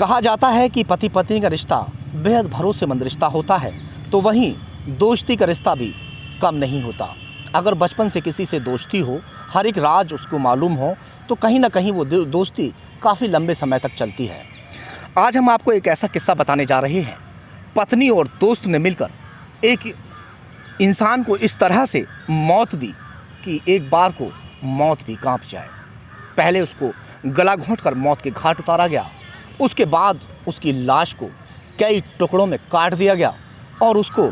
कहा जाता है कि पति पत्नी का रिश्ता बेहद भरोसेमंद रिश्ता होता है, तो वहीं दोस्ती का रिश्ता भी कम नहीं होता। अगर बचपन से किसी से दोस्ती हो, हर एक राज उसको मालूम हो, तो कहीं ना कहीं वो दोस्ती काफ़ी लंबे समय तक चलती है। आज हम आपको एक ऐसा किस्सा बताने जा रहे हैं। पत्नी और दोस्त ने मिलकर एक इंसान को इस तरह से मौत दी कि एक बार को मौत भी कांप जाए। पहले उसको गला घोंटकर मौत के घाट उतारा गया, उसके बाद उसकी लाश को कई टुकड़ों में काट दिया गया और उसको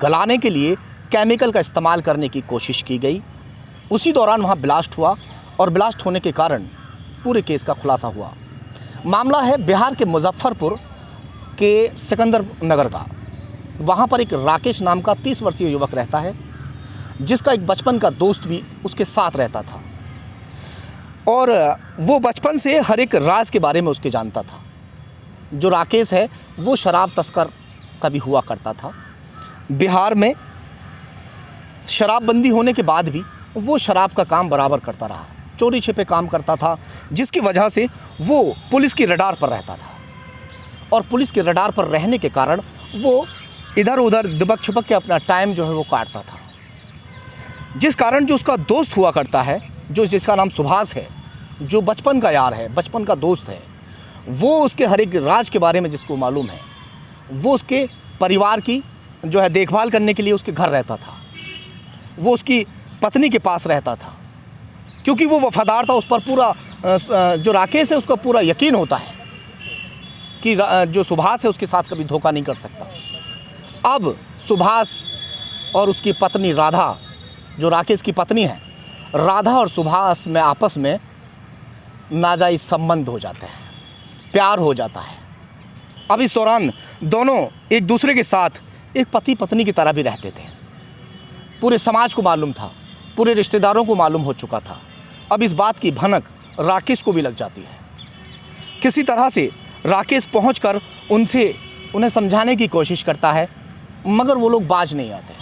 गलाने के लिए केमिकल का इस्तेमाल करने की कोशिश की गई। उसी दौरान वहाँ ब्लास्ट हुआ और ब्लास्ट होने के कारण पूरे केस का खुलासा हुआ। मामला है बिहार के मुजफ्फरपुर के सिकंदर नगर का। वहाँ पर एक राकेश नाम का 30 वर्षीय युवक रहता है, जिसका एक बचपन का दोस्त भी उसके साथ रहता था और वो बचपन से हर एक राज के बारे में उसके जानता था। जो राकेश है वो शराब तस्कर कभी हुआ करता था। बिहार में शराबबंदी होने के बाद भी वो शराब का काम बराबर करता रहा, चोरी छिपे काम करता था, जिसकी वजह से वो पुलिस की रडार पर रहता था और पुलिस के रडार पर रहने के कारण वो इधर उधर दुबक छुपक के अपना टाइम जो है वो काटता था। जिस कारण जो उसका दोस्त हुआ करता है, जिसका नाम सुभाष है, जो बचपन का यार है, बचपन का दोस्त है, वो उसके हर एक राज के बारे में जिसको मालूम है, वो उसके परिवार की जो है देखभाल करने के लिए उसके घर रहता था। वो उसकी पत्नी के पास रहता था क्योंकि वो वफादार था। उस पर पूरा जो राकेश है उसका पूरा यकीन होता है कि जो सुभाष है उसके साथ कभी धोखा नहीं कर सकता। अब सुभाष और उसकी पत्नी राधा, जो राकेश की पत्नी है, राधा और सुभाष में आपस में नाजायज़ संबंध हो जाते हैं, प्यार हो जाता है। अब इस दौरान दोनों एक दूसरे के साथ एक पति पत्नी की तरह भी रहते थे। पूरे समाज को मालूम था, पूरे रिश्तेदारों को मालूम हो चुका था। अब इस बात की भनक राकेश को भी लग जाती है। किसी तरह से राकेश पहुंचकर उन्हें समझाने की कोशिश करता है, मगर वो लोग बाज नहीं आते हैं।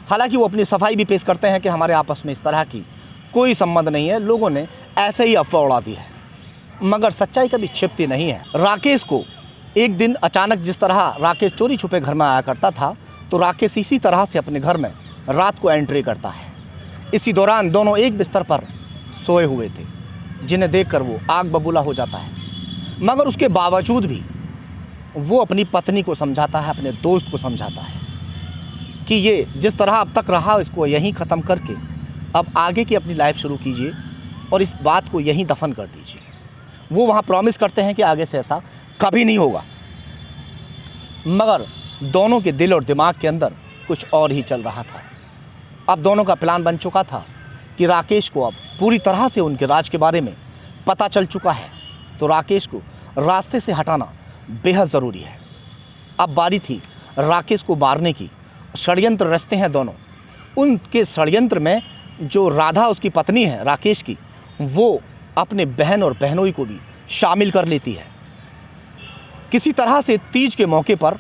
हालांकि वो अपनी सफाई भी पेश करते हैं कि हमारे आपस में इस तरह की कोई संबंध नहीं है, लोगों ने ऐसे ही अफवाह उड़ा दी है, मगर सच्चाई कभी छिपती नहीं है। राकेश को एक दिन अचानक, जिस तरह राकेश चोरी छुपे घर में आया करता था, तो राकेश इसी तरह से अपने घर में रात को एंट्री करता है। इसी दौरान दोनों एक बिस्तर पर सोए हुए थे, जिन्हें देखकर वो आग बबूला हो जाता है, मगर उसके बावजूद भी वो अपनी पत्नी को समझाता है, अपने दोस्त को समझाता है कि ये जिस तरह अब तक रहा इसको यहीं ख़त्म करके अब आगे की अपनी लाइफ शुरू कीजिए और इस बात को यहीं दफन कर दीजिए। वो वहाँ प्रॉमिस करते हैं कि आगे से ऐसा कभी नहीं होगा, मगर दोनों के दिल और दिमाग के अंदर कुछ और ही चल रहा था। अब दोनों का प्लान बन चुका था कि राकेश को अब पूरी तरह से उनके राज के बारे में पता चल चुका है, तो राकेश को रास्ते से हटाना बेहद ज़रूरी है। अब बारी थी राकेश को मारने की। षड्यंत्र रचते हैं दोनों। उनके षड्यंत्र में जो राधा उसकी पत्नी है राकेश की, वो अपने बहन और बहनोई को भी शामिल कर लेती है। किसी तरह से तीज के मौके पर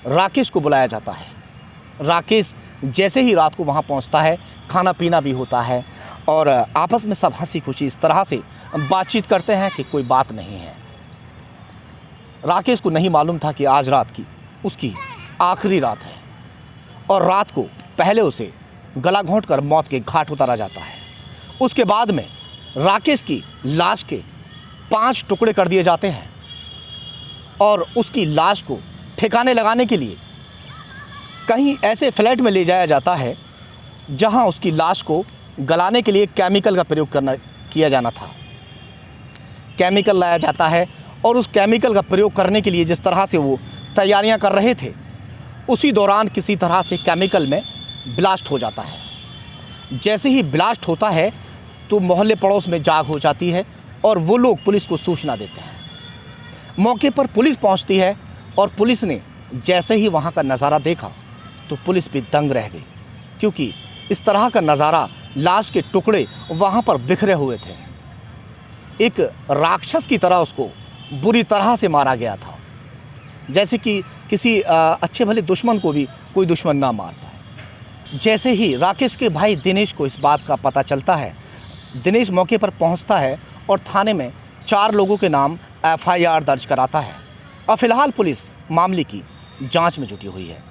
राकेश को बुलाया जाता है। राकेश जैसे ही रात को वहाँ पहुँचता है, खाना पीना भी होता है और आपस में सब हंसी खुशी इस तरह से बातचीत करते हैं कि कोई बात नहीं है। राकेश को नहीं मालूम था कि आज रात की उसकी आखिरी रात है और रात को पहले उसे गला घोंटकर मौत के घाट उतारा जाता है। उसके बाद में राकेश की लाश के 5 टुकड़े कर दिए जाते हैं और उसकी लाश को ठिकाने लगाने के लिए कहीं ऐसे फ्लैट में ले जाया जाता है जहां उसकी लाश को गलाने के लिए केमिकल का प्रयोग किया जाना था। केमिकल लाया जाता है और उस केमिकल का प्रयोग करने के लिए जिस तरह से वो तैयारियां कर रहे थे, उसी दौरान किसी तरह से केमिकल में ब्लास्ट हो जाता है। जैसे ही ब्लास्ट होता है तो मोहल्ले पड़ोस में जाग हो जाती है और वो लोग पुलिस को सूचना देते हैं। मौके पर पुलिस पहुंचती है और पुलिस ने जैसे ही वहां का नज़ारा देखा तो पुलिस भी दंग रह गई, क्योंकि इस तरह का नज़ारा, लाश के टुकड़े वहां पर बिखरे हुए थे। एक राक्षस की तरह उसको बुरी तरह से मारा गया था, जैसे कि किसी अच्छे भले दुश्मन को भी कोई दुश्मन ना मार पाए। जैसे ही राकेश के भाई दिनेश को इस बात का पता चलता है, दिनेश मौके पर पहुंचता है और थाने में 4 लोगों के नाम FIR दर्ज कराता है और फिलहाल पुलिस मामले की जांच में जुटी हुई है।